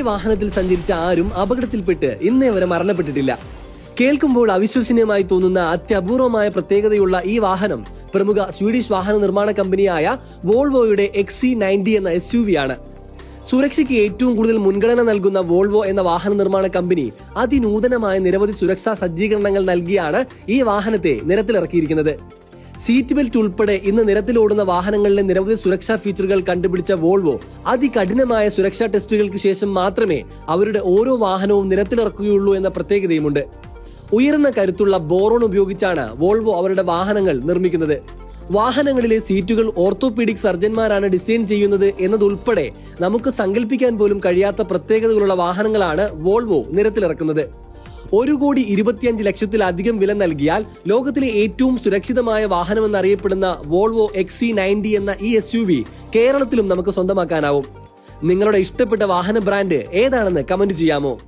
വാഹനത്തിൽ സഞ്ചരിച്ച ആരും അപകടത്തിൽപ്പെട്ട് ഇന്നേ വരെ മരണപ്പെട്ടിട്ടില്ല. കേൾക്കുമ്പോൾ അവിശ്വസനീയമായി തോന്നുന്ന അത്യപൂർവമായ പ്രത്യേകതയുള്ള ഈ വാഹനം പ്രമുഖ സ്വീഡിഷ് വാഹന നിർമ്മാണ കമ്പനിയായ വോൾവോയുടെ XC90 എന്ന SUV ആണ്. സുരക്ഷയ്ക്ക് ഏറ്റവും കൂടുതൽ മുൻഗണന നൽകുന്ന വോൾവോ എന്ന വാഹന നിർമ്മാണ കമ്പനി അതിനൂതനമായ നിരവധി സുരക്ഷാ സജ്ജീകരണങ്ങൾ നൽകിയാണ് ഈ വാഹനത്തെ നിരത്തിലിറക്കിയിരിക്കുന്നത്. സീറ്റ് ബെൽറ്റ് ഉൾപ്പെടെ ഇന്ന് നിരത്തിലോടുന്ന വാഹനങ്ങളിലെ നിരവധി സുരക്ഷാ ഫീച്ചറുകൾ കണ്ടുപിടിച്ച വോൾവോ അതികഠിനമായ സുരക്ഷാ ടെസ്റ്റുകൾക്ക് ശേഷം മാത്രമേ അവരുടെ ഓരോ വാഹനവും നിരത്തിലിറക്കുകയുള്ളൂ എന്ന പ്രത്യേകതയുമുണ്ട്. ഉയർന്ന കരുത്തുള്ള ബോറോൺ ഉപയോഗിച്ചാണ് വോൾവോ അവരുടെ വാഹനങ്ങൾ നിർമ്മിക്കുന്നത്. വാഹനങ്ങളിലെ സീറ്റുകൾ ഓർത്തോപീഡിക് സർജന്മാരാണ് ഡിസൈൻ ചെയ്യുന്നത് എന്നതുൾപ്പെടെ നമുക്ക് സങ്കല്പിക്കാൻ പോലും കഴിയാത്ത പ്രത്യേകതകളുള്ള വാഹനങ്ങളാണ് വോൾവോ നിരത്തിലിറക്കുന്നത്. 1,25,00,000 വില നൽകിയാൽ ലോകത്തിലെ ഏറ്റവും സുരക്ഷിതമായ വാഹനമെന്നറിയപ്പെടുന്ന വോൾവോ XC90 എന്ന ഈ SUV കേരളത്തിലും നമുക്ക് സ്വന്തമാക്കാനാവും. നിങ്ങളുടെ ഇഷ്ടപ്പെട്ട വാഹന ബ്രാൻഡ് ഏതാണെന്ന് കമന്റ് ചെയ്യാമോ?